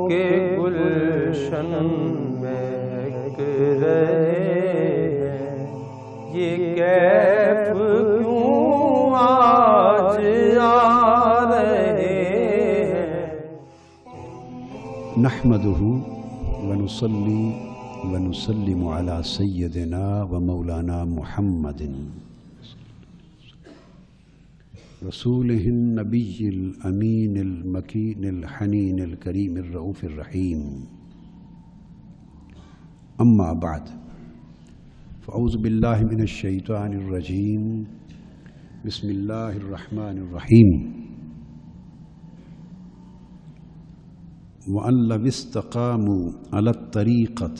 کے گلشن مہک رہے ہیں، یہ کیف کیوں آج آ رہے ہیں۔ نحمدہ ونصلی ونسلم علی سیدنا و مولانا محمد رسولہ النبی الامین المکین الحنین الکریم الرؤوف الرحیم، اما بعد فاعوذ باللہ من الشیطان الرجیم، بسم اللہ الرحمن الرحیم۔ وَأَن لَوِ اسْتَقَامُوا عَلَى الطَّرِيقَةِ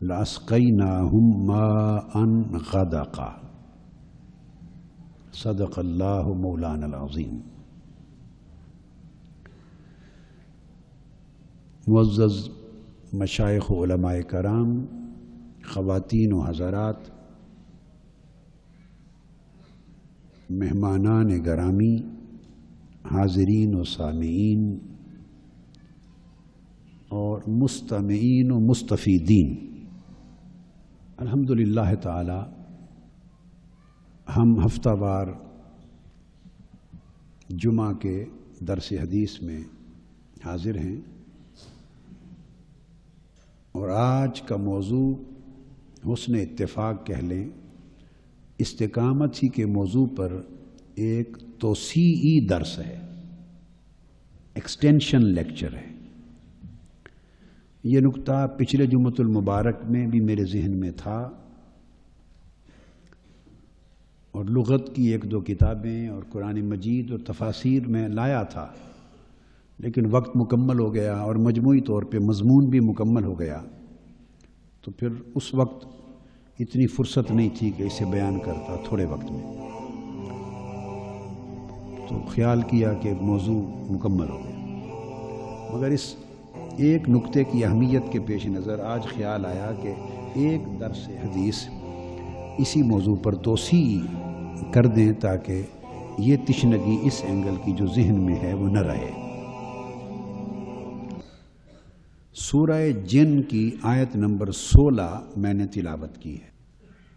لَأَسْقَيْنَاهُم مَّاءً غَدَقًا۔ صدق اللہ مولانا العظیم۔ معزز مشائخ و علماء کرام، خواتین و حضرات، مہمانان گرامی، حاضرین و سامعین اور مستمعین و مستفیدین، الحمدللہ تعالی ہم ہفتہ وار جمعہ کے درس حدیث میں حاضر ہیں، اور آج کا موضوع حسن اتفاق کہہ لیں، استقامت ہی کے موضوع پر ایک توسیعی درس ہے، ایکسٹینشن لیکچر ہے۔ یہ نکتہ پچھلے جمعۃ المبارک میں بھی میرے ذہن میں تھا، اور لغت کی ایک دو کتابیں اور قرآن مجید اور تفاسیر میں لایا تھا، لیکن وقت مکمل ہو گیا اور مجموعی طور پہ مضمون بھی مکمل ہو گیا، تو پھر اس وقت اتنی فرصت نہیں تھی کہ اسے بیان کرتا تھوڑے وقت میں، تو خیال کیا کہ موضوع مکمل ہو گیا۔ مگر اس ایک نکتے کی اہمیت کے پیش نظر آج خیال آیا کہ ایک درس حدیث اسی موضوع پر توسیع کر دیں، تاکہ یہ تشنگی اس اینگل کی جو ذہن میں ہے وہ نہ رہے۔ سورہ جن کی آیت نمبر 16 میں نے تلاوت کی ہے۔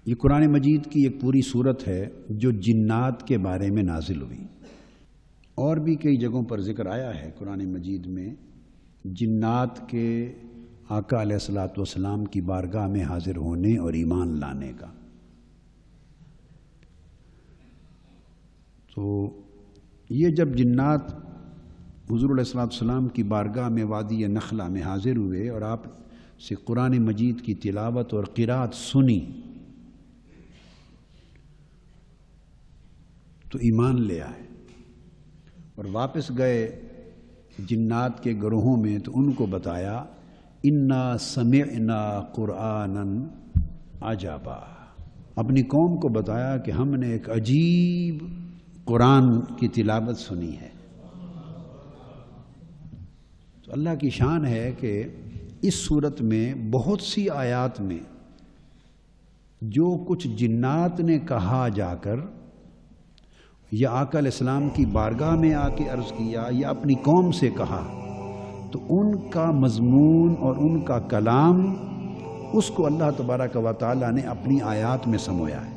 یہ قرآن مجید کی ایک پوری سورت ہے جو جنات کے بارے میں نازل ہوئی، اور بھی کئی جگہوں پر ذکر آیا ہے قرآن مجید میں جنات کے آقا علیہ الصلوۃ والسلام کی بارگاہ میں حاضر ہونے اور ایمان لانے کا۔ تو یہ جب جنات حضور علیہ الصلوۃ والسلام کی بارگاہ میں وادی نخلہ میں حاضر ہوئے اور آپ سے قرآن مجید کی تلاوت اور قرات سنی، تو ایمان لے آئے اور واپس گئے جنات کے گروہوں میں، تو ان کو بتایا انا سمعنا قرآنا عجبا، اپنی قوم کو بتایا کہ ہم نے ایک عجیب قرآن کی تلاوت سنی ہے۔ تو اللہ کی شان ہے کہ اس صورت میں بہت سی آیات میں جو کچھ جنات نے کہا جا کر، یا آقا علیہ السلام کی بارگاہ میں آ کے عرض کیا، یا اپنی قوم سے کہا، تو ان کا مضمون اور ان کا کلام اس کو اللہ تبارک و تعالیٰ نے اپنی آیات میں سمویا ہے۔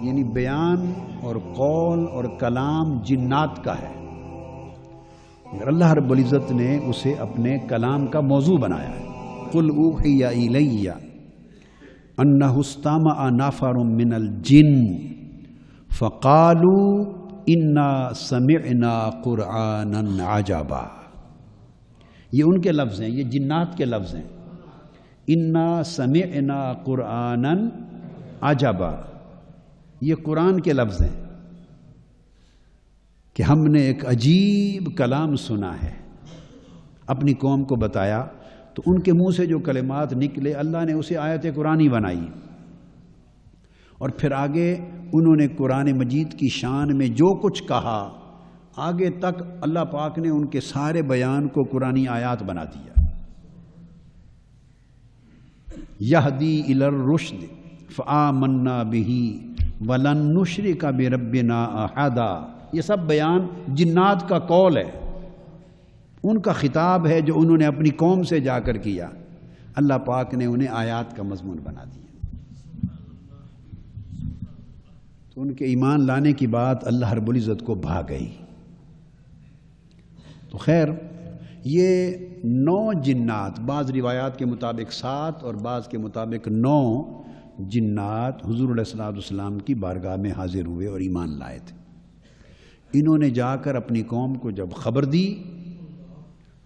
یعنی بیان اور قول اور کلام جنات کا ہے، مگر اللہ رب العزت نے اسے اپنے کلام کا موضوع بنایا ہے۔ قُلْ أُوحِيَ إِلَيَّ أَنَّهُ اسْتَمَعَ نَفَرٌ مِّنَ الْجِنِّ فَقَالُوا إِنَّا سَمِعْنَا قُرْآنًا عَجَبًا۔ یہ ان کے لفظ ہیں، یہ جنات کے لفظ ہیں۔ إِنَّا سَمِعْنَا قُرْآنًا عَجَبًا، یہ قرآن کے لفظ ہیں کہ ہم نے ایک عجیب کلام سنا ہے۔ اپنی قوم کو بتایا، تو ان کے منہ سے جو کلمات نکلے اللہ نے اسے آیت قرآنی بنائی، اور پھر آگے انہوں نے قرآن مجید کی شان میں جو کچھ کہا، آگے تک اللہ پاک نے ان کے سارے بیان کو قرآنی آیات بنا دیا۔ یہدی الی الرشد فآمنا بہ وَلَن نُشْرِكَ بِرَبِّنَا أَحَدًا، یہ سب بیان جنات کا قول ہے۔ ان کا خطاب ہے جو انہوں نے اپنی قوم سے جا کر کیا، اللہ پاک نے انہیں آیات کا مضمون بنا دیا۔ تو ان کے ایمان لانے کی بات اللہ رب العزت کو بھا گئی۔ تو خیر، یہ 9 جنات، بعض روایات کے مطابق 7 اور بعض کے مطابق 9 جنات حضور علیہ الصلوۃ والسلام کی بارگاہ میں حاضر ہوئے اور ایمان لائے تھے۔ انہوں نے جا کر اپنی قوم کو جب خبر دی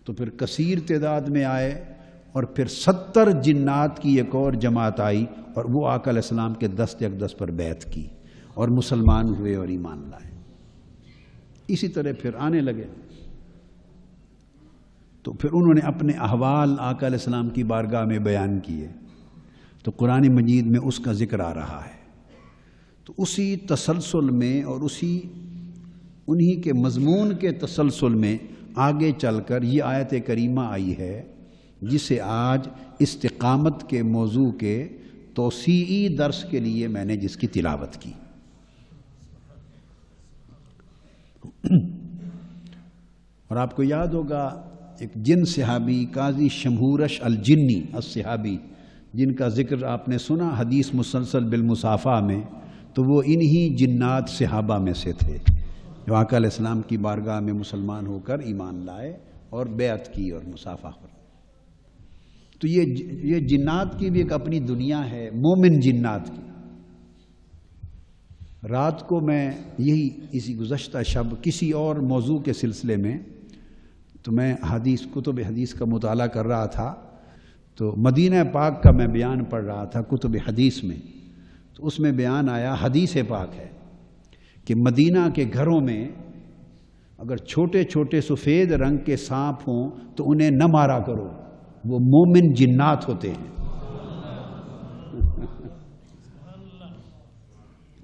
تو پھر کثیر تعداد میں آئے، اور پھر 70 جنات کی ایک اور جماعت آئی اور وہ آقا علیہ السلام کے دست اقدس پر بیعت کی اور مسلمان ہوئے اور ایمان لائے۔ اسی طرح پھر آنے لگے، تو پھر انہوں نے اپنے احوال آقا علیہ السلام کی بارگاہ میں بیان کیے، تو قرآن مجید میں اس کا ذکر آ رہا ہے۔ تو اسی تسلسل میں اور انہی کے مضمون کے تسلسل میں آگے چل کر یہ آیت کریمہ آئی ہے، جسے آج استقامت کے موضوع کے توسیعی درس کے لیے میں نے جس کی تلاوت کی۔ اور آپ کو یاد ہوگا ایک جن صحابی قاضی شمہورش الجنی الصحابی، جن کا ذکر آپ نے سنا حدیث مسلسل بالمصافہ میں، تو وہ انہی جنات صحابہ میں سے تھے جو آقا علیہ السلام کی بارگاہ میں مسلمان ہو کر ایمان لائے اور بیعت کی اور مصافحہ پر۔ تو یہ جنات کی بھی ایک اپنی دنیا ہے، مومن جنات کی۔ رات کو میں اسی گزشتہ شب کسی اور موضوع کے سلسلے میں تو میں کتب حدیث کا مطالعہ کر رہا تھا، تو مدینہ پاک کا میں بیان پڑھ رہا تھا کتب حدیث میں، تو اس میں بیان آیا، حدیث پاک ہے کہ مدینہ کے گھروں میں اگر چھوٹے چھوٹے سفید رنگ کے سانپ ہوں تو انہیں نہ مارا کرو، وہ مومن جنات ہوتے ہیں۔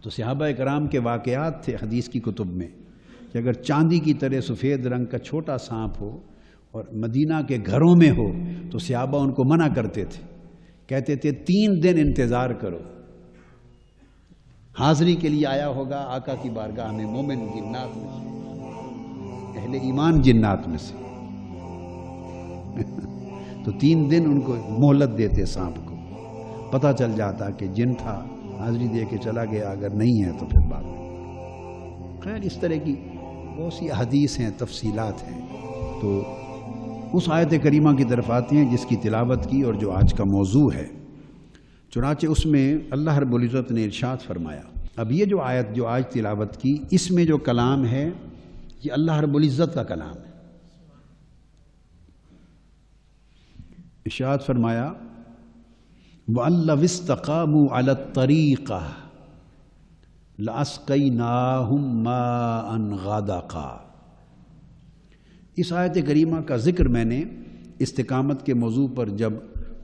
تو صحابہ کرام کے واقعات تھے حدیث کی کتب میں کہ اگر چاندی کی طرح سفید رنگ کا چھوٹا سانپ ہو اور مدینہ کے گھروں میں ہو تو صحابہ ان کو منع کرتے تھے، کہتے تھے 3 دن انتظار کرو، حاضری کے لیے آیا ہوگا آقا کی بارگاہ میں مومن جنات میں سے، اہل ایمان جنات میں سے۔ تو 3 دن ان کو مہلت دیتے سانپ کو، پتہ چل جاتا کہ جن تھا، حاضری دے کے چلا گیا، اگر نہیں ہے تو پھر بعد میں۔ خیر، اس طرح کی بہت سی حدیث ہیں، تفصیلات ہیں۔ تو اس آیت کریمہ کی طرف آتے ہیں جس کی تلاوت کی اور جو آج کا موضوع ہے۔ چنانچہ اس میں اللہ رب العزت نے ارشاد فرمایا، اب یہ جو آیت جو آج تلاوت کی، اس میں جو کلام ہے یہ اللہ رب العزت کا کلام ہے۔ ارشاد فرمایا، وَأَلَّوِ اسْتَقَامُوا عَلَى الطَّرِيقَةِ لَأَسْقَيْنَاهُمْ مَاءً غَدَقًا۔ اس آیت کریمہ کا ذکر میں نے استقامت کے موضوع پر جب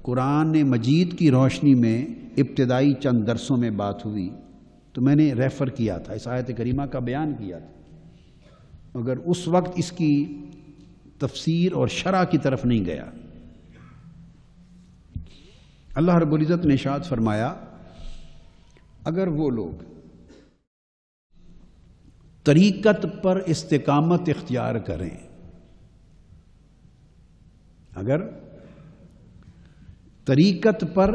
قرآن مجید کی روشنی میں ابتدائی چند درسوں میں بات ہوئی تو میں نے ریفر کیا تھا، اس آیت کریمہ کا بیان کیا تھا، مگر اس وقت اس کی تفسیر اور شرح کی طرف نہیں گیا۔ اللہ رب العزت نے ارشاد فرمایا، اگر وہ لوگ طریقت پر استقامت اختیار کریں، اگر طریقت پر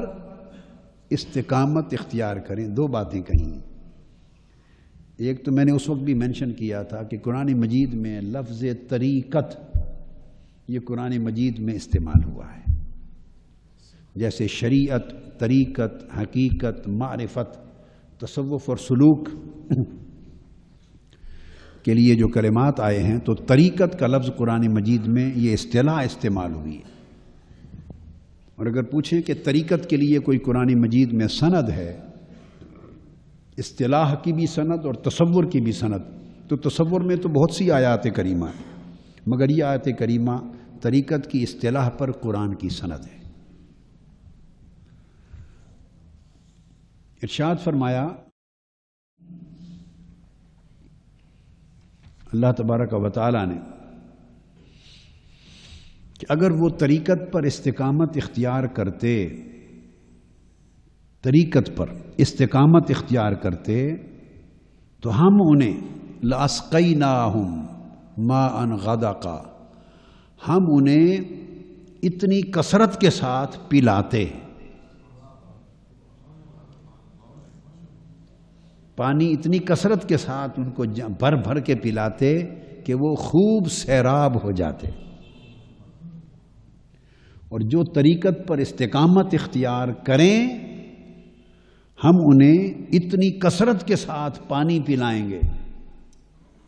استقامت اختیار کریں، 2 باتیں کہیں۔ ایک تو میں نے اس وقت بھی مینشن کیا تھا کہ قرآن مجید میں لفظ طریقت یہ قرآن مجید میں استعمال ہوا ہے، جیسے شریعت، طریقت، حقیقت، معرفت، تصوف اور سلوک کے لیے جو کلمات آئے ہیں، تو طریقت کا لفظ قرآن مجید میں یہ اصطلاح استعمال ہوئی ہے۔ اور اگر پوچھیں کہ طریقت کے لیے کوئی قرآن مجید میں سند ہے، اصطلاح کی بھی سند اور تصور کی بھی سند، تو تصور میں تو بہت سی آیات کریمہ ہیں، مگر یہ آیت کریمہ طریقت کی اصطلاح پر قرآن کی سند ہے۔ ارشاد فرمایا اللہ تبارک و تعالیٰ نے کہ اگر وہ طریقت پر استقامت اختیار کرتے، طریقت پر استقامت اختیار کرتے تو ہم انہیں لَأَسْقَيْنَاهُمْ مَاءً غَدَقًا، ہم انہیں اتنی کثرت کے ساتھ پلاتے، پانی اتنی کثرت کے ساتھ ان کو بھر بھر کے پلاتے کہ وہ خوب سیراب ہو جاتے، اور جو طریقت پر استقامت اختیار کریں ہم انہیں اتنی کثرت کے ساتھ پانی پلائیں گے،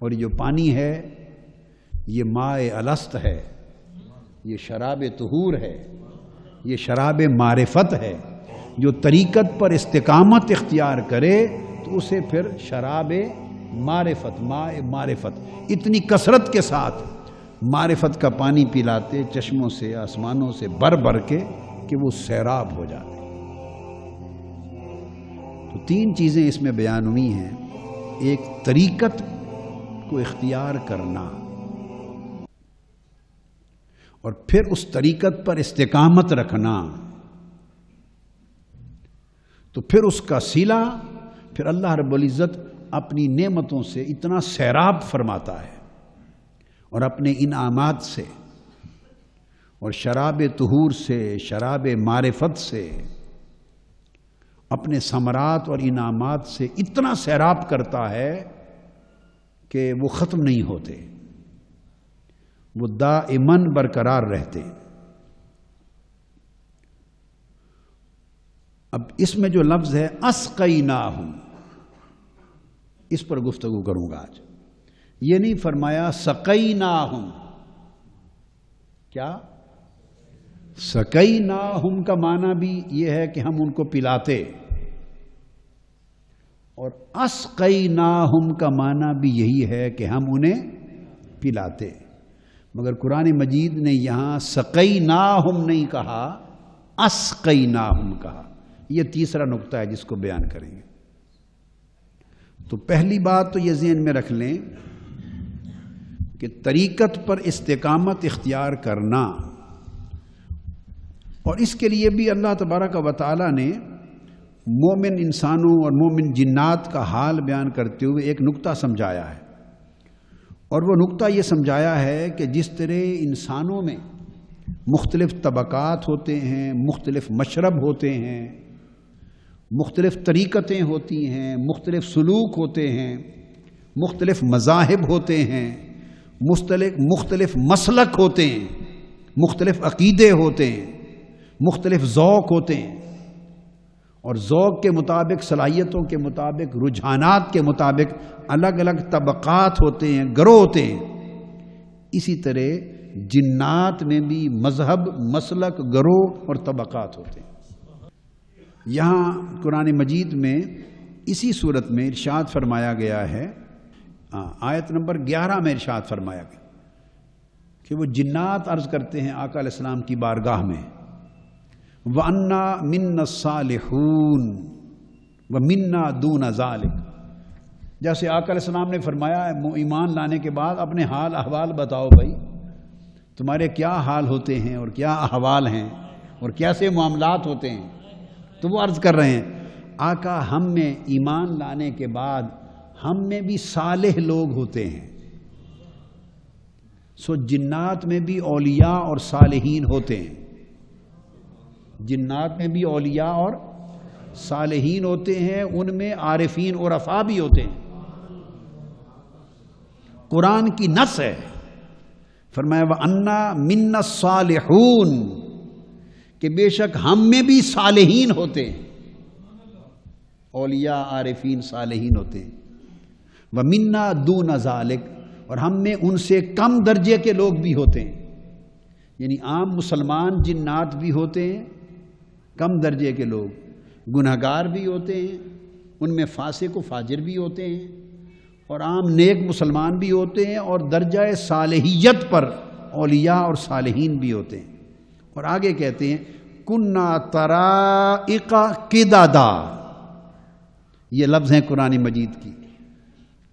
اور جو پانی ہے یہ ماء الست ہے، یہ شراب طہور ہے، یہ شراب معرفت ہے۔ جو طریقت پر استقامت اختیار کرے تو اسے پھر شراب معرفت، ماء معرفت، اتنی کثرت کے ساتھ معرفت کا پانی پلاتے چشموں سے، آسمانوں سے بھر بھر کے کہ وہ سیراب ہو جاتے۔ تو تین چیزیں اس میں بیان ہوئی ہیں، ایک طریقت کو اختیار کرنا، اور پھر اس طریقت پر استقامت رکھنا، تو پھر اس کا صلہ پھر اللہ رب العزت اپنی نعمتوں سے اتنا سیراب فرماتا ہے، اور اپنے انعامات سے اور شراب طہور سے، شراب معرفت سے، اپنے ثمرات اور انعامات سے اتنا سیراب کرتا ہے کہ وہ ختم نہیں ہوتے، وہ دائماً برقرار رہتے۔ اب اس میں جو لفظ ہے اسقیناہم، اس پر گفتگو کروں گا آج۔ یہ نہیں فرمایا سقیناہم، کیا؟ سقیناہم کا معنی بھی یہ ہے کہ ہم ان کو پلاتے، اور اسقیناہم کا معنی بھی یہی ہے کہ ہم انہیں پلاتے، مگر قرآن مجید نے یہاں سقیناہم نہیں کہا، اسقیناہم کہا۔ یہ تیسرا نقطہ ہے جس کو بیان کریں گے۔ تو پہلی بات تو یہ ذہن میں رکھ لیں کہ طریقت پر استقامت اختیار کرنا، اور اس کے لیے بھی اللہ تبارک و تعالی نے مومن انسانوں اور مومن جنات کا حال بیان کرتے ہوئے ایک نقطہ سمجھایا ہے، اور وہ نقطہ یہ سمجھایا ہے کہ جس طرح انسانوں میں مختلف طبقات ہوتے ہیں، مختلف مشرب ہوتے ہیں، مختلف طریقتیں ہوتی ہیں، مختلف سلوک ہوتے ہیں، مختلف مذاہب ہوتے ہیں، مختلف مسلک ہوتے ہیں، مختلف عقیدے ہوتے ہیں، مختلف ذوق ہوتے ہیں، اور ذوق کے مطابق، صلاحیتوں کے مطابق، رجحانات کے مطابق الگ الگ طبقات ہوتے ہیں، گروہ ہوتے ہیں۔ اسی طرح جنات میں بھی مذہب، مسلک، گروہ اور طبقات ہوتے ہیں۔ یہاں قرآن مجید میں اسی صورت میں ارشاد فرمایا گیا ہے، آیت نمبر 11 میں ارشاد فرمایا گیا کہ وہ جنات عرض کرتے ہیں آقا علیہ السلام کی بارگاہ میں، وَأَنَّا مِنَّا الصَّالِحُونَ وَمِنَّا دُونَ ذَلِكَ۔ جیسے آقا علیہ السلام نے فرمایا ایمان لانے کے بعد اپنے حال احوال بتاؤ بھائی، تمہارے کیا حال ہوتے ہیں اور کیا احوال ہیں اور کیسے معاملات ہوتے ہیں۔ تو وہ عرض کر رہے ہیں آقا ہم میں ایمان لانے کے بعد ہم میں بھی صالح لوگ ہوتے ہیں، سو جنات میں بھی اولیاء اور صالحین ہوتے ہیں، جنات میں بھی اولیاء اور صالحین ہوتے ہیں، ان میں عارفین اور عرفاء بھی ہوتے ہیں۔ قرآن کی نص ہے، فرمایا وَأَنَّا مِنَّا الصَّالِحُونَ، کہ بے شک ہم میں بھی صالحین ہوتے ہیں، اولیاء، عارفین، صالحین ہوتے ہیں۔ وَمِنَّا دُونَ ذَلِكَ، اور ہم میں ان سے کم درجے کے لوگ بھی ہوتے ہیں، یعنی عام مسلمان جنات بھی ہوتے ہیں، کم درجے کے لوگ گنہگار بھی ہوتے ہیں، ان میں فاسق و فاجر بھی ہوتے ہیں، اور عام نیک مسلمان بھی ہوتے ہیں، اور درجہ صالحیت پر اولیاء اور صالحین بھی ہوتے ہیں۔ اور آگے کہتے ہیں کُنَّا طَرَائِقَ قِدَدًا، یہ لفظ ہیں قرآن مجید کی،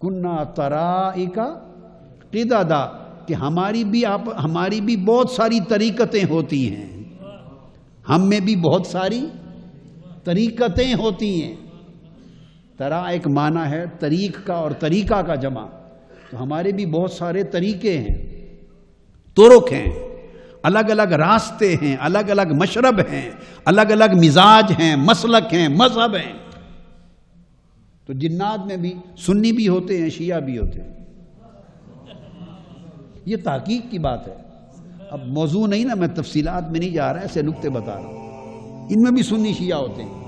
کُنَّا طَرَائِقَ قِدَدًا، کہ ہماری بھی بہت ساری طریقتیں ہوتی ہیں، ہم میں بھی بہت ساری طریقتیں ہوتی ہیں۔ طرائق معنی ہے طریق کا اور طریقہ کا جمع، تو ہمارے بھی بہت سارے طریقے ہیں، طرق ہیں۔ الگ الگ راستے ہیں، الگ الگ مشرب ہیں، الگ الگ مزاج ہیں، مسلک ہیں، مذہب ہیں. تو جنات میں بھی سنی بھی ہوتے ہیں، شیعہ بھی ہوتے ہیں. یہ تحقیق کی بات ہے. اب موضوع نہیں نا، میں تفصیلات میں نہیں جا رہا، ایسے نکتے بتا رہا ہوں. ان میں بھی سنی شیعہ ہوتے ہیں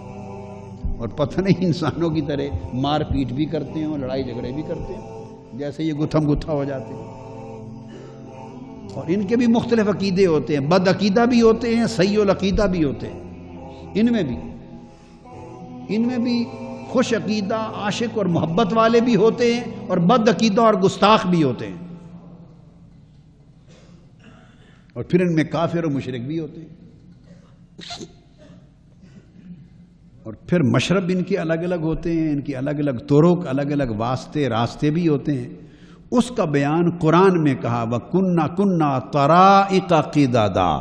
اور پتہ نہیں انسانوں کی طرح مار پیٹ بھی کرتے ہیں اور لڑائی جھگڑے بھی کرتے ہیں، جیسے یہ گتھم گتھا ہو جاتے ہیں. اور ان کے بھی مختلف عقیدے ہوتے ہیں، بد عقیدہ بھی ہوتے ہیں، صحیح العقیدہ بھی ہوتے ہیں. ان میں بھی خوش عقیدہ عاشق اور محبت والے بھی ہوتے ہیں اور بد عقیدہ اور گستاخ بھی ہوتے ہیں. اور پھر ان میں کافر اور مشرک بھی ہوتے ہیں. اور پھر مشرب ان کے الگ الگ ہوتے ہیں، ان کی الگ الگ طرق، الگ الگ واسطے راستے بھی ہوتے ہیں. اس کا بیان قرآن میں کہا وَكُنَّا كُنَّا طَرَائِقَ قِدَدًا.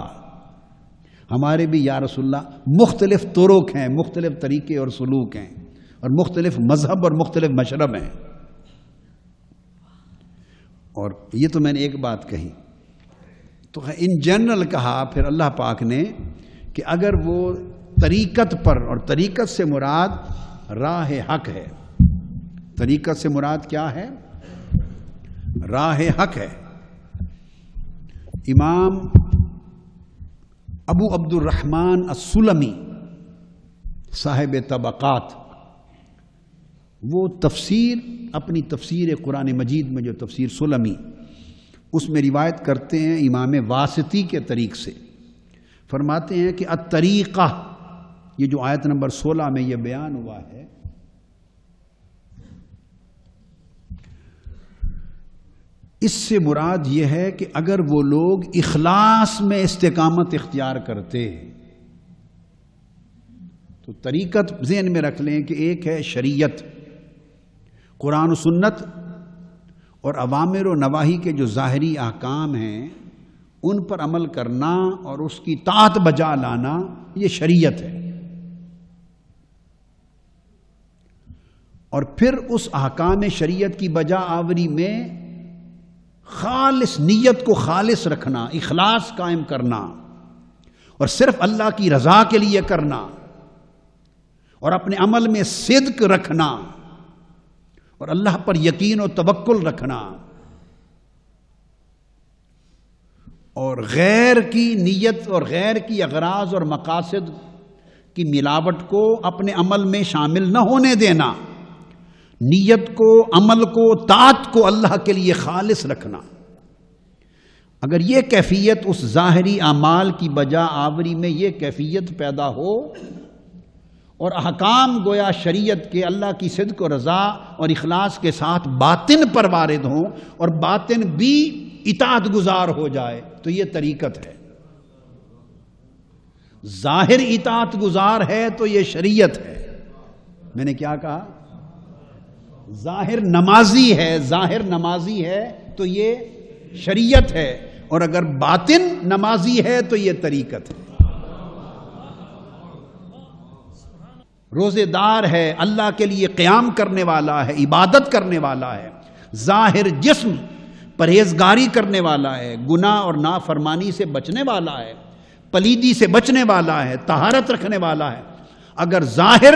ہمارے بھی یا رسول اللہ مختلف طرق ہیں، مختلف طریقے اور سلوک ہیں، اور مختلف مذہب اور مختلف مشرب ہیں. اور یہ تو میں نے ایک بات کہی. تو ان جنرل کہا پھر اللہ پاک نے کہ اگر وہ طریقت پر، اور طریقت سے مراد راہ حق ہے. طریقت سے مراد کیا ہے؟ راہ حق ہے. امام ابو عبد الرحمن السلمی صاحب طبقات، وہ اپنی تفسیر قرآن مجید میں جو تفسیر سلمی، اس میں روایت کرتے ہیں امام واسطی کے طریق سے. فرماتے ہیں کہ الطریقہ، یہ جو آیت نمبر 16 میں یہ بیان ہوا ہے، اس سے مراد یہ ہے کہ اگر وہ لوگ اخلاص میں استقامت اختیار کرتے، تو طریقت ذہن میں رکھ لیں کہ ایک ہے شریعت، قرآن و سنت اور اوامر و نواہی کے جو ظاہری احکام ہیں ان پر عمل کرنا اور اس کی طاعت بجا لانا، یہ شریعت ہے. اور پھر اس احکام شریعت کی بجا آوری میں خالص نیت کو خالص رکھنا، اخلاص قائم کرنا، اور صرف اللہ کی رضا کے لیے کرنا، اور اپنے عمل میں صدق رکھنا، اور اللہ پر یقین و توکل رکھنا، اور غیر کی نیت اور غیر کی اغراض اور مقاصد کی ملاوٹ کو اپنے عمل میں شامل نہ ہونے دینا. نیت کو، عمل کو، طاعت کو اللہ کے لیے خالص رکھنا. اگر یہ کیفیت اس ظاہری اعمال کی بجا آوری میں یہ کیفیت پیدا ہو، اور احکام گویا شریعت کے اللہ کی صدق و رضا اور اخلاص کے ساتھ باطن پر وارد ہوں، اور باطن بھی اطاعت گزار ہو جائے، تو یہ طریقت ہے. ظاہر اطاعت گزار ہے تو یہ شریعت ہے. میں نے کیا کہا؟ ظاہر نمازی ہے تو یہ شریعت ہے، اور اگر باطن نمازی ہے تو یہ طریقت ہے. روزے دار ہے، اللہ کے لیے قیام کرنے والا ہے، عبادت کرنے والا ہے، ظاہر جسم پرہیزگاری کرنے والا ہے، گناہ اور نافرمانی سے بچنے والا ہے، پلیدی سے بچنے والا ہے، طہارت رکھنے والا ہے. اگر ظاہر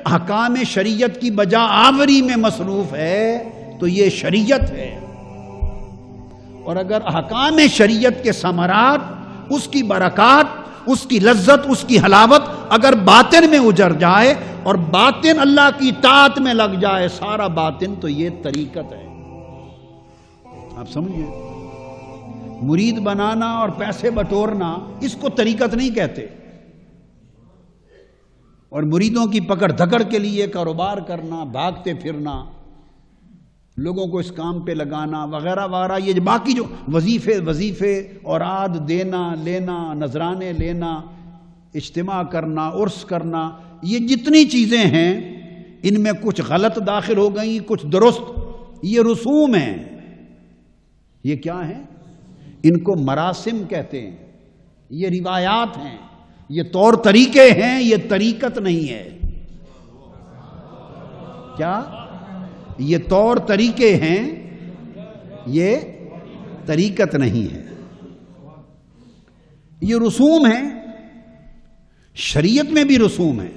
احکام شریعت کی بجا آوری میں مصروف ہے تو یہ شریعت ہے. اور اگر احکام شریعت کے ثمرات، اس کی برکات، اس کی لذت، اس کی حلاوت اگر باطن میں اجڑ جائے اور باطن اللہ کی طاعت میں لگ جائے، سارا باطن، تو یہ طریقت ہے. آپ سمجھیں؟ مرید بنانا اور پیسے بٹورنا اس کو طریقت نہیں کہتے. اور مریدوں کی پکڑ دھکڑ کے لیے کاروبار کرنا، بھاگتے پھرنا، لوگوں کو اس کام پہ لگانا وغیرہ وغیرہ، یہ باقی جو وظیفے اوراد دینا لینا، نذرانے لینا، اجتماع کرنا، عرس کرنا، یہ جتنی چیزیں ہیں ان میں کچھ غلط داخل ہو گئیں، کچھ درست. یہ رسوم ہیں. یہ کیا ہیں؟ ان کو مراسم کہتے ہیں. یہ روایات ہیں، یہ طور طریقے ہیں، یہ طریقت نہیں ہے. کیا؟ یہ طور طریقے ہیں، یہ طریقت نہیں ہے. یہ رسوم ہیں، شریعت میں بھی رسوم ہیں.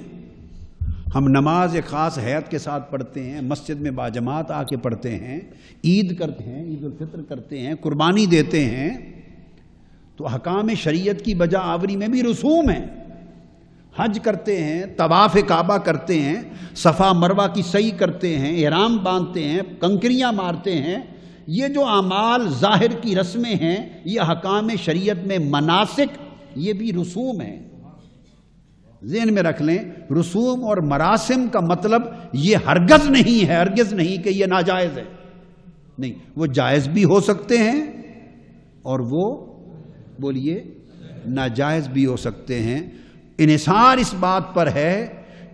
ہم نماز ایک خاص حیت کے ساتھ پڑھتے ہیں، مسجد میں باجماعت آ کے پڑھتے ہیں، عید کرتے ہیں، عید الفطر کرتے ہیں، قربانی دیتے ہیں، تو احکام شریعت کی بجا آوری میں بھی رسوم ہیں. حج کرتے ہیں، طواف کعبہ کرتے ہیں، صفا مروہ کی سعی کرتے ہیں، احرام باندھتے ہیں، کنکریاں مارتے ہیں. یہ جو اعمال ظاہر کی رسمیں ہیں، یہ احکام شریعت میں مناسک، یہ بھی رسوم ہیں. ذہن میں رکھ لیں، رسوم اور مراسم کا مطلب یہ ہرگز نہیں ہے، ہرگز نہیں کہ یہ ناجائز ہے. نہیں، وہ جائز بھی ہو سکتے ہیں اور وہ بولیے ناجائز بھی ہو سکتے ہیں. انحصار اس بات پر ہے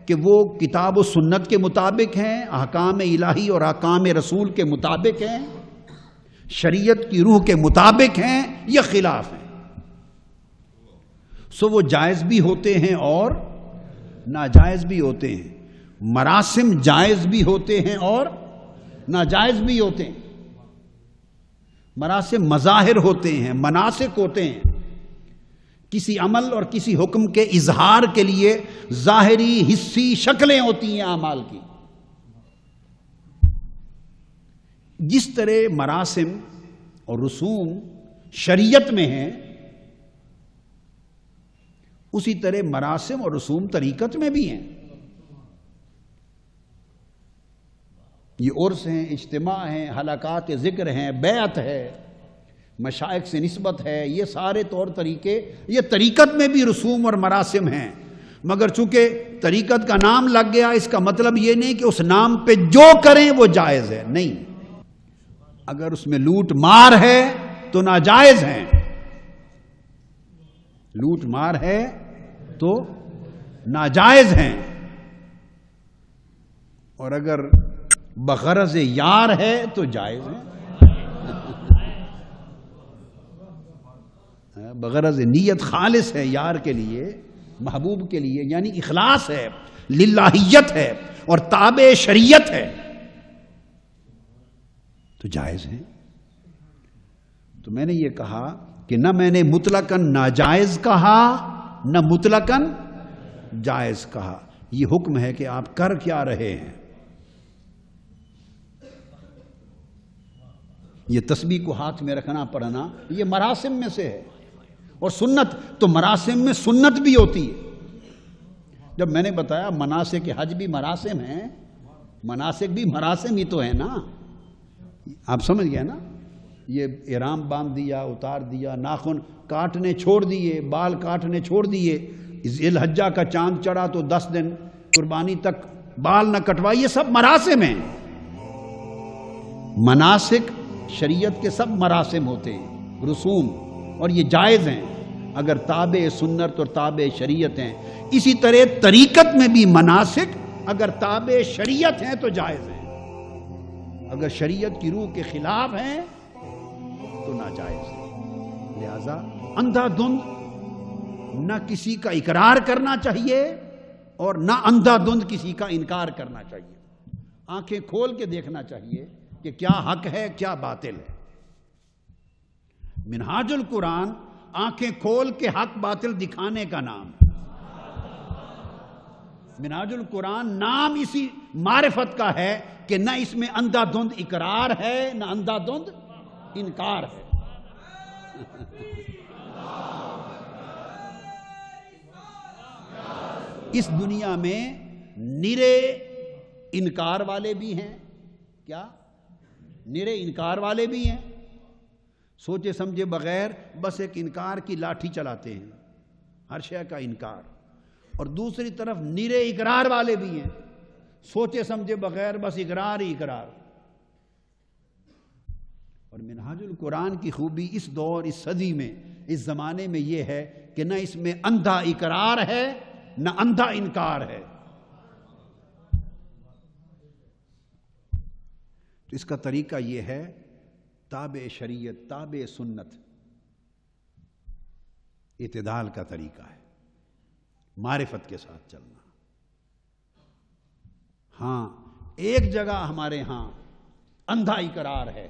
کہ وہ کتاب و سنت کے مطابق ہیں، احکام الہی اور احکام رسول کے مطابق ہیں، شریعت کی روح کے مطابق ہیں یا خلاف ہیں. سو وہ جائز بھی ہوتے ہیں اور ناجائز بھی ہوتے ہیں. مراسم جائز بھی ہوتے ہیں اور ناجائز بھی ہوتے ہیں. مراسم مظاہر ہوتے ہیں، مناسک ہوتے ہیں، کسی عمل اور کسی حکم کے اظہار کے لیے ظاہری حسی شکلیں ہوتی ہیں اعمال کی. جس طرح مراسم اور رسوم شریعت میں ہیں، اسی طرح مراسم اور رسوم طریقت میں بھی ہیں. یہ عرس ہیں، اجتماع ہیں، حلقات ذکر ہیں، بیعت ہے، مشائخ سے نسبت ہے، یہ سارے طور طریقے یہ طریقت میں بھی رسوم اور مراسم ہیں. مگر چونکہ طریقت کا نام لگ گیا، اس کا مطلب یہ نہیں کہ اس نام پہ جو کریں وہ جائز ہے. نہیں، اگر اس میں لوٹ مار ہے تو ناجائز ہیں. لوٹ مار ہے تو ناجائز ہیں، اور اگر بغرض یار ہے تو جائز ہیں. بغرض نیت خالص ہے یار کے لیے، محبوب کے لیے، یعنی اخلاص ہے، للہیت ہے اور تابع شریعت ہے تو جائز ہیں. تو میں نے یہ کہا کہ نہ میں نے مطلقاً ناجائز کہا نہ مطلقاً جائز کہا. یہ حکم ہے کہ آپ کر کیا رہے ہیں. یہ تسبیح کو ہاتھ میں رکھنا پڑھنا یہ مراسم میں سے ہے. اور سنت تو مراسم میں سنت بھی ہوتی ہے. جب میں نے بتایا مناسک حج بھی مراسم ہیں، مناسک بھی مراسم ہی تو ہے نا. آپ سمجھ گئے نا. یہ احرام باندھ دیا، اتار دیا، ناخن کاٹنے چھوڑ دیے، بال کاٹنے چھوڑ دیے، ذی الحجہ کا چاند چڑھا تو 10 دن قربانی تک بال نہ کٹوائے، یہ سب مراسم ہیں. مناسک شریعت کے سب مراسم ہوتے ہیں، رسوم، اور یہ جائز ہیں اگر تابع سنت اور تابع شریعت ہیں. اسی طرح طریقت میں بھی مناسک اگر تابع شریعت ہیں تو جائز ہیں، اگر شریعت کی روح کے خلاف ہیں تو ناجائز ہے. لہذا اندھا دھند نہ کسی کا اقرار کرنا چاہیے اور نہ اندھا دھند کسی کا انکار کرنا چاہیے. آنکھیں کھول کے دیکھنا چاہیے کہ کیا حق ہے کیا باطل ہے. منہاج القرآن آنکھیں کھول کے حق باطل دکھانے کا نام ہے. منہاج القرآن نام اسی معرفت کا ہے کہ نہ اس میں اندھا دھند اقرار ہے نہ اندھا دھند انکار ہے. اس دنیا میں نرے انکار والے بھی ہیں. کیا؟ نرے انکار والے بھی ہیں، سوچے سمجھے بغیر بس ایک انکار کی لاٹھی چلاتے ہیں، ہر شے کا انکار. اور دوسری طرف نرے اقرار والے بھی ہیں، سوچے سمجھے بغیر بس اقرار ہی اقرار. اور منہاج القرآن کی خوبی اس دور، اس صدی میں، اس زمانے میں یہ ہے کہ نہ اس میں اندھا اقرار ہے نہ اندھا انکار ہے. تو اس کا طریقہ یہ ہے تابع شریعت، تابع سنت، اعتدال کا طریقہ ہے، معرفت کے ساتھ چلنا. ہاں ایک جگہ ہمارے ہاں اندھا اقرار ہے،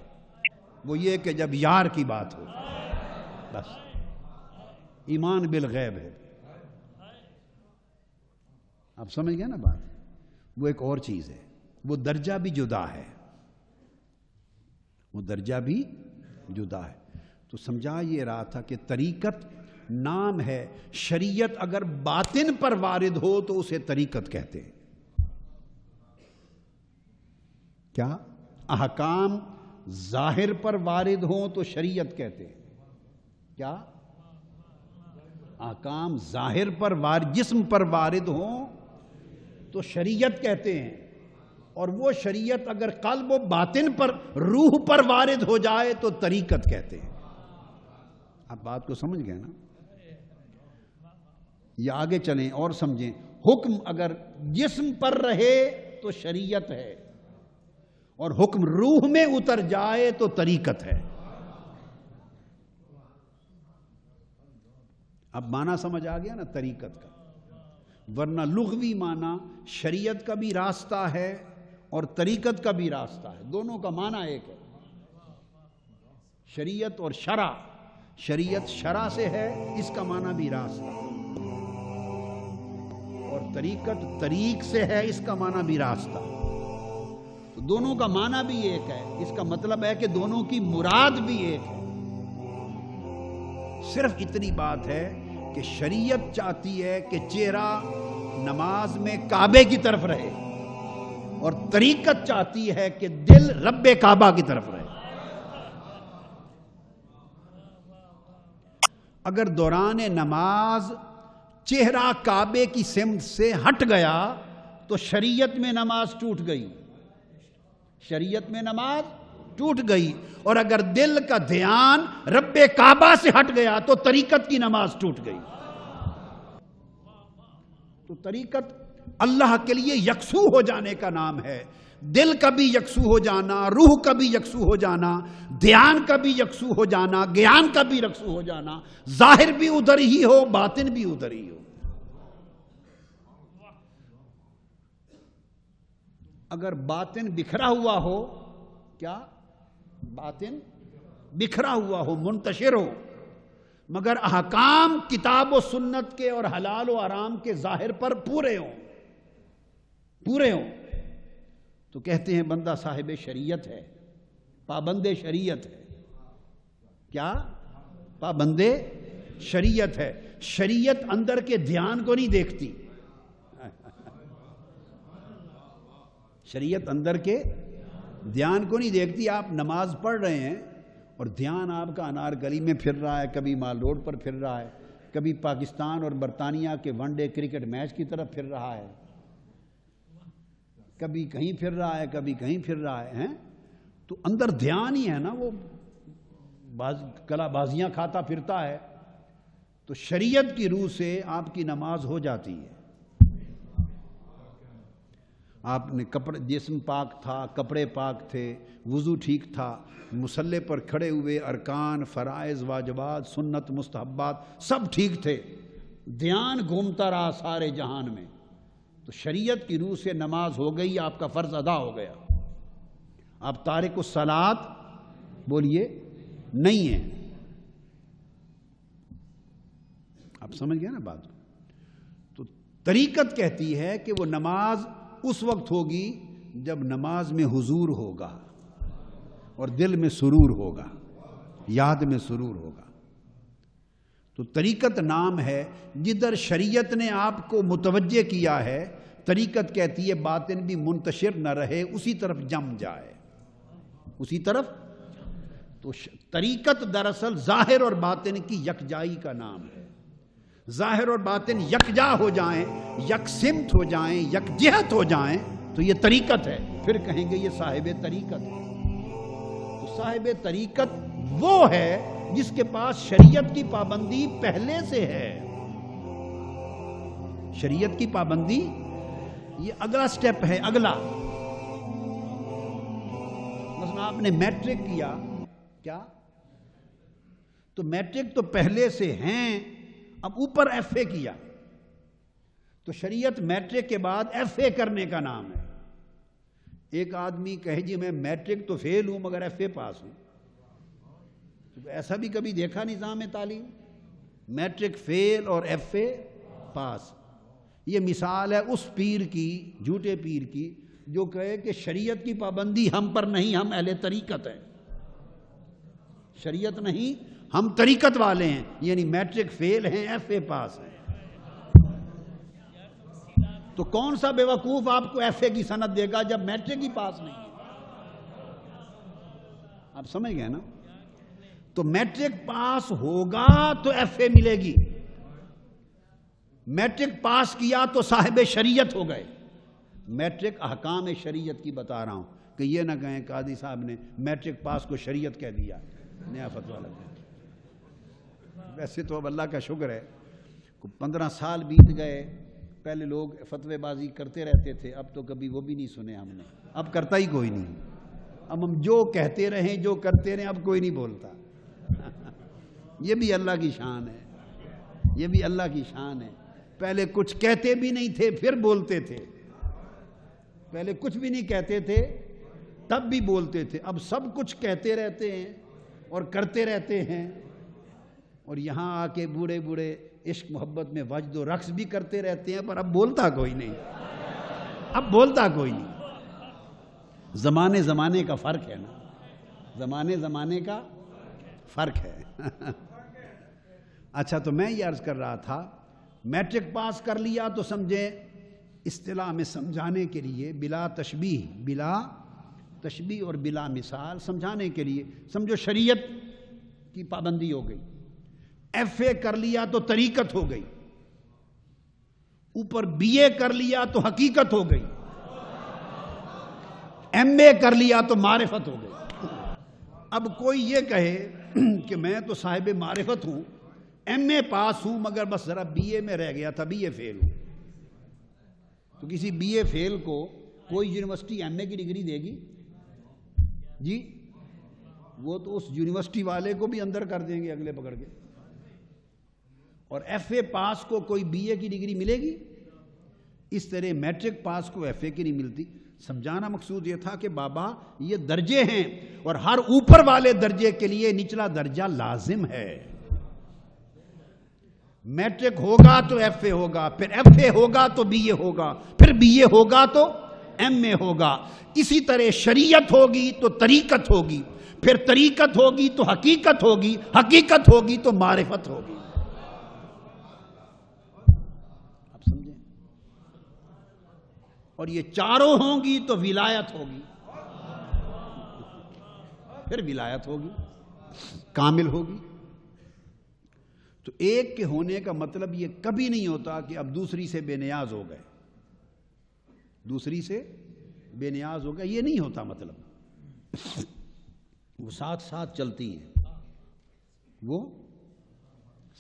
وہ یہ کہ جب یار کی بات ہو بس ایمان بالغیب ہے. آپ سمجھ گئے نا بات؟ وہ ایک اور چیز ہے، وہ درجہ بھی جدا ہے، وہ درجہ بھی جدا ہے. تو سمجھا یہ رہا تھا کہ طریقت نام ہے، شریعت اگر باطن پر وارد ہو تو اسے طریقت کہتے ہیں. کیا احکام ظاہر پر وارد ہوں تو شریعت کہتے ہیں. کیا احکام ظاہر پر جسم پر وارد ہوں تو شریعت کہتے ہیں، اور وہ شریعت اگر قلب و باطن پر روح پر وارد ہو جائے تو طریقت کہتے ہیں. آپ بات کو سمجھ گئے نا؟ یا آگے چلیں اور سمجھیں. حکم اگر جسم پر رہے تو شریعت ہے، اور حکم روح میں اتر جائے تو طریقت ہے. اب معنی سمجھ آ گیا نا طریقت کا؟ ورنہ لغوی معنی شریعت کا بھی راستہ ہے اور طریقت کا بھی راستہ ہے، دونوں کا معنی ایک ہے. شریعت اور شرع، شریعت شرع سے ہے، اس کا معنی بھی راستہ، اور طریقت طریق سے ہے، اس کا معنی بھی راستہ. تو دونوں کا معنی بھی ایک ہے، اس کا مطلب ہے کہ دونوں کی مراد بھی ایک ہے. صرف اتنی بات ہے کہ شریعت چاہتی ہے کہ چہرہ نماز میں کعبے کی طرف رہے، اور طریقت چاہتی ہے کہ دل رب کعبہ کی طرف رہے. اگر دوران نماز چہرہ کعبے کی سمت سے ہٹ گیا تو شریعت میں نماز ٹوٹ گئی، شریعت میں نماز ٹوٹ گئی. اور اگر دل کا دھیان رب کعبہ سے ہٹ گیا تو طریقت کی نماز ٹوٹ گئی. تو طریقت اللہ کے لیے یکسو ہو جانے کا نام ہے. دل کا بھی یکسو ہو جانا، روح کا بھی یکسو ہو جانا، دھیان کا بھی یکسو ہو جانا، گیان کا بھی یکسو ہو جانا، ظاہر بھی ادھر ہی ہو، باطن بھی ادھر ہی ہو. اگر باطن بکھرا ہوا ہو، کیا باطن بکھرا ہوا ہو، منتشر ہو، مگر احکام کتاب و سنت کے اور حلال و حرام کے ظاہر پر پورے ہوں تو کہتے ہیں بندہ صاحب شریعت ہے، پابند شریعت ہے. کیا پابند شریعت ہے. شریعت اندر کے دھیان کو نہیں دیکھتی، شریعت اندر کے دھیان کو نہیں دیکھتی. آپ نماز پڑھ رہے ہیں اور دھیان آپ کا انارکلی میں پھر رہا ہے، کبھی مال روڈ پر پھر رہا ہے، کبھی پاکستان اور برطانیہ کے ون ڈے کرکٹ میچ کی طرف پھر رہا ہے، کبھی کہیں پھر رہا ہے، کبھی کہیں پھر رہا ہے. تو اندر دھیان ہی ہے نا، وہ کلا بازیاں کھاتا پھرتا ہے. تو شریعت کی روح سے آپ کی نماز ہو جاتی ہے. آپ نے جسم پاک تھا، کپڑے پاک تھے، وضو ٹھیک تھا، مصلی پر کھڑے ہوئے، ارکان، فرائض، واجبات، سنت، مستحبات سب ٹھیک تھے، دھیان گھومتا رہا سارے جہان میں، تو شریعت کی روح سے نماز ہو گئی، آپ کا فرض ادا ہو گیا. آپ تارک الصلاۃ بولیے نہیں ہیں. آپ سمجھ گئے نا بات؟ تو طریقت کہتی ہے کہ وہ نماز اس وقت ہوگی جب نماز میں حضور ہوگا اور دل میں سرور ہوگا، یاد میں سرور ہوگا. تو طریقت نام ہے جدھر شریعت نے آپ کو متوجہ کیا ہے. طریقت کہتی ہے باطن بھی منتشر نہ رہے، اسی طرف جم جائے، اسی طرف. تو طریقت دراصل ظاہر اور باطن کی یکجائی کا نام ہے. ظاہر اور باطن یکجا ہو جائیں، یک سمت ہو جائیں، یک جہت ہو جائیں تو یہ طریقت ہے. پھر کہیں گے یہ صاحب طریقت ہے. تو صاحب طریقت وہ ہے جس کے پاس شریعت کی پابندی پہلے سے ہے. شریعت کی پابندی یہ اگلا سٹیپ ہے. اگلا مثلا آپ نے میٹرک کیا، کیا تو میٹرک تو پہلے سے ہیں، اب اوپر ایف اے کیا تو شریعت میٹرک کے بعد ایف اے کرنے کا نام ہے. ایک آدمی کہے جی میں میٹرک تو فیل ہوں مگر ایف اے پاس ہوں، تو ایسا بھی کبھی دیکھا نظام تعلیم؟ میٹرک فیل اور ایف اے پاس. یہ مثال ہے اس پیر کی, جھوٹے پیر کی, جو کہے کہ شریعت کی پابندی ہم پر نہیں, ہم اہل طریقت ہیں. شریعت نہیں, ہم طریقت والے ہیں, یعنی میٹرک فیل ہیں, ایف اے پاس ہیں. تو کون سا بے وقوف آپ کو ایف اے کی سند دے گا جب میٹرک ہی پاس نہیں ہے؟ آپ سمجھ گئے نا؟ تو میٹرک پاس ہوگا تو ایف اے ملے گی. میٹرک پاس کیا تو صاحب شریعت ہو گئے. میٹرک احکام شریعت کی بتا رہا ہوں کہ یہ نہ کہیں قاضی صاحب نے میٹرک پاس کو شریعت کہہ دیا, نیا فتویٰ لگ گیا. ویسے تو اب اللہ کا شکر ہے 15 سال بیت گئے, پہلے لوگ فتوے بازی کرتے رہتے تھے, اب تو کبھی وہ بھی نہیں سنے ہم نے, اب کرتا ہی کوئی نہیں. اب ہم جو کہتے رہیں, جو کرتے رہیں, اب کوئی نہیں بولتا. یہ بھی اللہ کی شان ہے, یہ بھی اللہ کی شان ہے. پہلے کچھ کہتے بھی نہیں تھے پھر بولتے تھے, پہلے کچھ بھی نہیں کہتے تھے تب بھی بولتے تھے, اب سب کچھ کہتے رہتے ہیں اور کرتے رہتے ہیں. اور یہاں آ کے بوڑھے بوڑھے عشق محبت میں وجد و رقص بھی کرتے رہتے ہیں, پر اب بولتا کوئی نہیں, اب بولتا کوئی نہیں. زمانے زمانے کا فرق ہے نا, زمانے زمانے کا فرق ہے. اچھا, تو میں یہ عرض کر رہا تھا, میٹرک پاس کر لیا تو سمجھیں اصطلاح میں سمجھانے کے لیے بلا تشبیہ اور بلا مثال سمجھانے کے لیے سمجھو شریعت کی پابندی ہو گئی. ایف اے کر لیا تو طریقت ہو گئی, اوپر بی اے کر لیا تو حقیقت ہو گئی, ایم اے کر لیا تو معرفت ہو گئی. اب کوئی یہ کہے کہ میں تو صاحب معرفت ہوں, ایم اے پاس ہوں, مگر بس ذرا بی اے میں رہ گیا تھا, بی اے فیل ہوں. تو کسی بی اے فیل کو کوئی یونیورسٹی ایم اے کی ڈگری دے گی؟ جی, وہ تو اس یونیورسٹی والے کو بھی اندر کر دیں گے اگلے پکڑ کے. اور ایف اے پاس کو کوئی بی اے کی ڈگری ملے گی؟ اس طرح میٹرک پاس کو ایف اے کی نہیں ملتی. سمجھانا مقصود یہ تھا کہ بابا یہ درجے ہیں, اور ہر اوپر والے درجے کے لیے نچلا درجہ لازم ہے. میٹرک ہوگا تو ایف اے ہوگا, پھر ایف اے ہوگا تو بی اے ہوگا, پھر بی اے ہوگا تو ایم اے ہوگا. اسی طرح شریعت ہوگی تو طریقت ہوگی, پھر طریقت ہوگی تو حقیقت ہوگی, حقیقت ہوگی تو معرفت ہوگی. آپ سمجھیں؟ اور یہ چاروں ہوں گی تو ولایت ہوگی, پھر ولایت ہوگی, کامل ہوگی. تو ایک کے ہونے کا مطلب یہ کبھی نہیں ہوتا کہ اب دوسری سے بے نیاز ہو گئے, دوسری سے بے نیاز ہو گئے, یہ نہیں ہوتا مطلب. وہ ساتھ ساتھ چلتی ہیں, وہ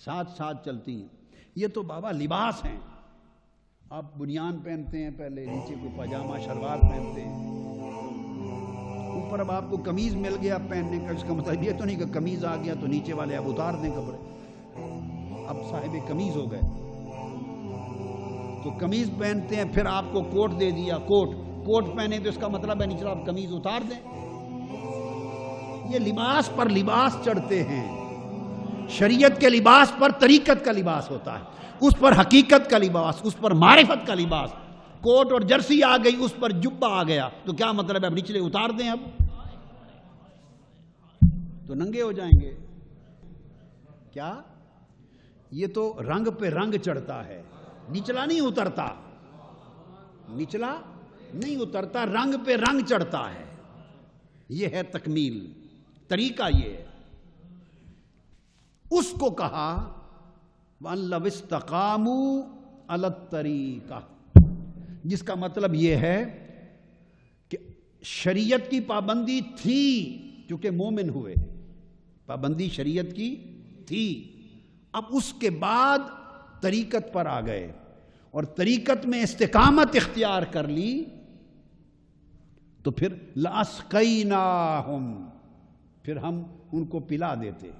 ساتھ ساتھ چلتی ہیں. یہ تو بابا لباس ہیں. آپ بنیان پہنتے ہیں, پہلے نیچے کوئی پاجامہ شلوار پہنتے ہیں, اوپر اب آپ کو قمیض مل گیا پہننے کا, اس کا مطلب یہ تو نہیں کہ قمیض آ گیا تو نیچے والے اب اتار دیں کپڑے, اب صاحب قمیض ہو گئے. تو قمیض پہنتے ہیں, پھر آپ کو کوٹ دے دیا, کوٹ پہنے تو اس کا مطلب ہے نیچے آپ قمیض اتار دیں. یہ لباس پر لباس چڑھتے ہیں. شریعت کے لباس پر طریقت کا لباس ہوتا ہے, اس پر حقیقت کا لباس, اس پر معرفت کا لباس. کوٹ اور جرسی آ گئی, اس پر جبہ آ گیا, تو کیا مطلب ہے اب نچلے اتار دیں, اب تو ننگے ہو جائیں گے. کیا یہ تو رنگ پہ رنگ چڑھتا ہے, نچلا نہیں اترتا, نچلا نہیں اترتا, رنگ پہ رنگ چڑھتا ہے. یہ ہے تکمیل, طریقہ یہ ہے. اس کو کہا وَأَن لَوِ اسْتَقَامُوا عَلَى الطَّرِيقَةِ, جس کا مطلب یہ ہے کہ شریعت کی پابندی تھی, چونکہ مومن ہوئے, پابندی شریعت کی تھی. اب اس کے بعد طریقت پر آ گئے اور طریقت میں استقامت اختیار کر لی, تو پھر لَأَسْقَيْنَاهُمْ, پھر ہم ان کو پلا دیتے.